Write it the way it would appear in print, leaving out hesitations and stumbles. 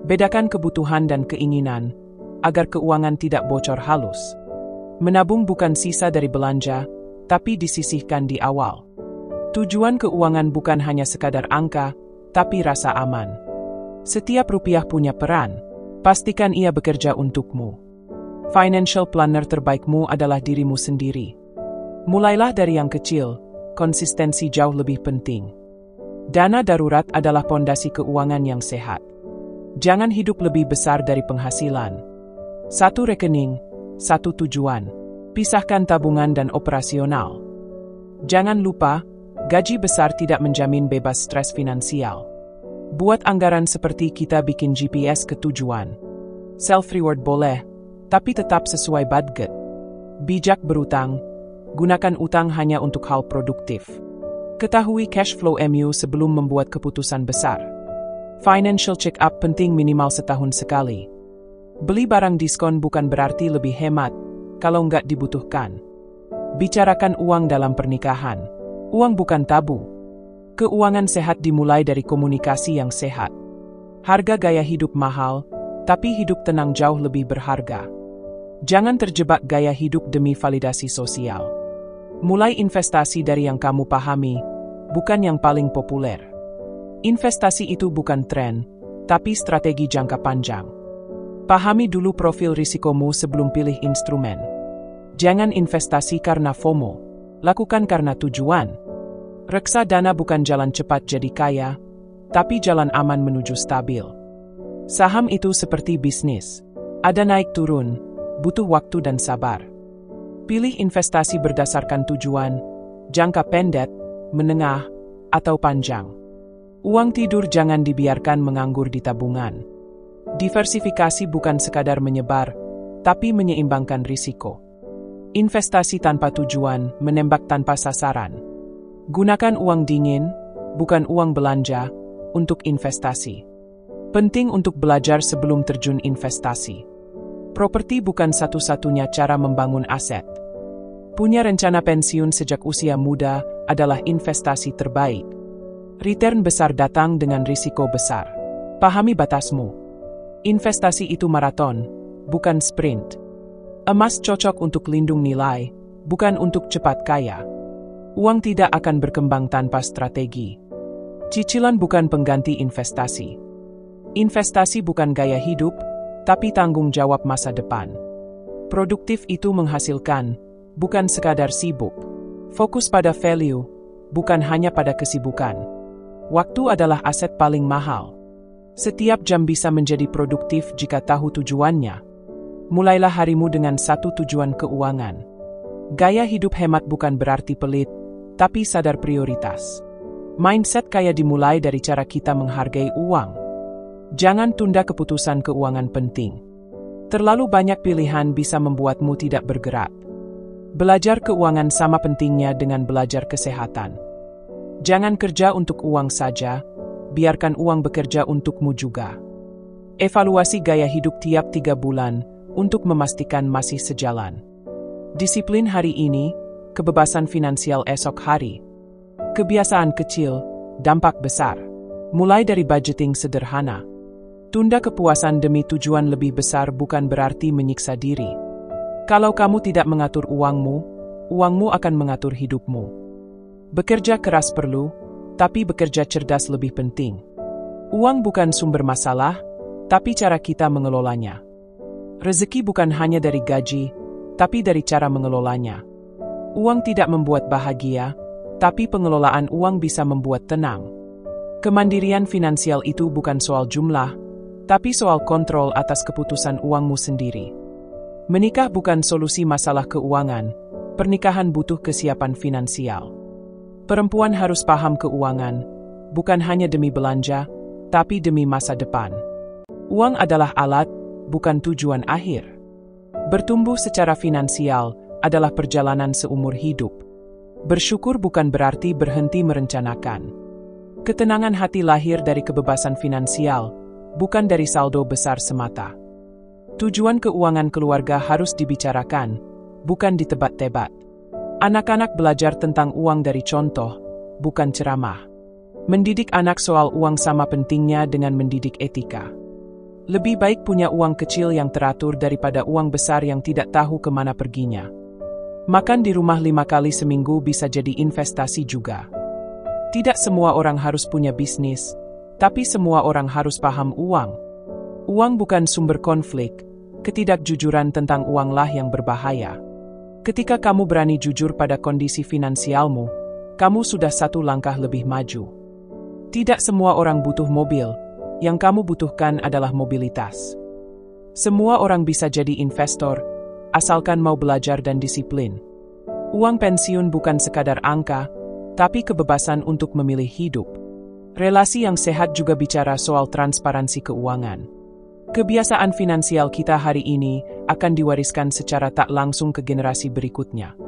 Bedakan kebutuhan dan keinginan, agar keuangan tidak bocor halus. Menabung bukan sisa dari belanja, tapi disisihkan di awal. Tujuan keuangan bukan hanya sekadar angka, tapi rasa aman. Setiap rupiah punya peran, pastikan ia bekerja untukmu. Financial planner terbaikmu adalah dirimu sendiri. Mulailah dari yang kecil, konsistensi jauh lebih penting. Dana darurat adalah pondasi keuangan yang sehat. Jangan hidup lebih besar dari penghasilan. Satu rekening, satu tujuan. Pisahkan tabungan dan operasional. Jangan lupa, gaji besar tidak menjamin bebas stres finansial. Buat anggaran seperti kita bikin GPS ke tujuan. Self-reward boleh, tapi tetap sesuai budget. Bijak berutang, gunakan utang hanya untuk hal produktif. Ketahui cash flow MU sebelum membuat keputusan besar. Financial check-up penting minimal setahun sekali. Beli barang diskon bukan berarti lebih hemat, kalau nggak dibutuhkan. Bicarakan uang dalam pernikahan. Uang bukan tabu. Keuangan sehat dimulai dari komunikasi yang sehat. Harga gaya hidup mahal, tapi hidup tenang jauh lebih berharga. Jangan terjebak gaya hidup demi validasi sosial. Mulai investasi dari yang kamu pahami, bukan yang paling populer. Investasi itu bukan tren, tapi strategi jangka panjang. Pahami dulu profil risikomu sebelum pilih instrumen. Jangan investasi karena FOMO, lakukan karena tujuan. Reksadana bukan jalan cepat jadi kaya, tapi jalan aman menuju stabil. Saham itu seperti bisnis, ada naik turun, butuh waktu dan sabar. Pilih investasi berdasarkan tujuan, jangka pendek, menengah, atau panjang. Uang tidur jangan dibiarkan menganggur di tabungan. Diversifikasi bukan sekadar menyebar, tapi menyeimbangkan risiko. Investasi tanpa tujuan, menembak tanpa sasaran. Gunakan uang dingin, bukan uang belanja, untuk investasi. Penting untuk belajar sebelum terjun investasi. Properti bukan satu-satunya cara membangun aset. Punya rencana pensiun sejak usia muda adalah investasi terbaik. Return besar datang dengan risiko besar. Pahami batasmu. Investasi itu maraton, bukan sprint. Emas cocok untuk lindung nilai, bukan untuk cepat kaya. Uang tidak akan berkembang tanpa strategi. Cicilan bukan pengganti investasi. Investasi bukan gaya hidup, tapi tanggung jawab masa depan. Produktif itu menghasilkan, bukan sekadar sibuk. Fokus pada value, bukan hanya pada kesibukan. Waktu adalah aset paling mahal. Setiap jam bisa menjadi produktif jika tahu tujuannya. Mulailah harimu dengan satu tujuan keuangan. Gaya hidup hemat bukan berarti pelit, tapi sadar prioritas. Mindset kaya dimulai dari cara kita menghargai uang. Jangan tunda keputusan keuangan penting. Terlalu banyak pilihan bisa membuatmu tidak bergerak. Belajar keuangan sama pentingnya dengan belajar kesehatan. Jangan kerja untuk uang saja, biarkan uang bekerja untukmu juga. Evaluasi gaya hidup tiap 3 bulan untuk memastikan masih sejalan. Disiplin hari ini, kebebasan finansial esok hari. Kebiasaan kecil, dampak besar. Mulai dari budgeting sederhana. Tunda kepuasan demi tujuan lebih besar bukan berarti menyiksa diri. Kalau kamu tidak mengatur uangmu, uangmu akan mengatur hidupmu. Bekerja keras perlu, tapi bekerja cerdas lebih penting. Uang bukan sumber masalah, tapi cara kita mengelolanya. Rezeki bukan hanya dari gaji, tapi dari cara mengelolanya. Uang tidak membuat bahagia, tapi pengelolaan uang bisa membuat tenang. Kemandirian finansial itu bukan soal jumlah, tapi soal kontrol atas keputusan uangmu sendiri. Menikah bukan solusi masalah keuangan, pernikahan butuh kesiapan finansial. Perempuan harus paham keuangan, bukan hanya demi belanja, tapi demi masa depan. Uang adalah alat, bukan tujuan akhir. Bertumbuh secara finansial adalah perjalanan seumur hidup. Bersyukur bukan berarti berhenti merencanakan. Ketenangan hati lahir dari kebebasan finansial, bukan dari saldo besar semata. Tujuan keuangan keluarga harus dibicarakan, bukan ditebak-tebak. Anak-anak belajar tentang uang dari contoh, bukan ceramah. Mendidik anak soal uang sama pentingnya dengan mendidik etika. Lebih baik punya uang kecil yang teratur daripada uang besar yang tidak tahu kemana perginya. Makan di rumah 5 kali seminggu bisa jadi investasi juga. Tidak semua orang harus punya bisnis, tapi semua orang harus paham uang. Uang bukan sumber konflik, ketidakjujuran tentang uanglah yang berbahaya. Ketika kamu berani jujur pada kondisi finansialmu, kamu sudah satu langkah lebih maju. Tidak semua orang butuh mobil. Yang kamu butuhkan adalah mobilitas. Semua orang bisa jadi investor, asalkan mau belajar dan disiplin. Uang pensiun bukan sekadar angka, tapi kebebasan untuk memilih hidup. Relasi yang sehat juga bicara soal transparansi keuangan. Kebiasaan finansial kita hari ini akan diwariskan secara tak langsung ke generasi berikutnya.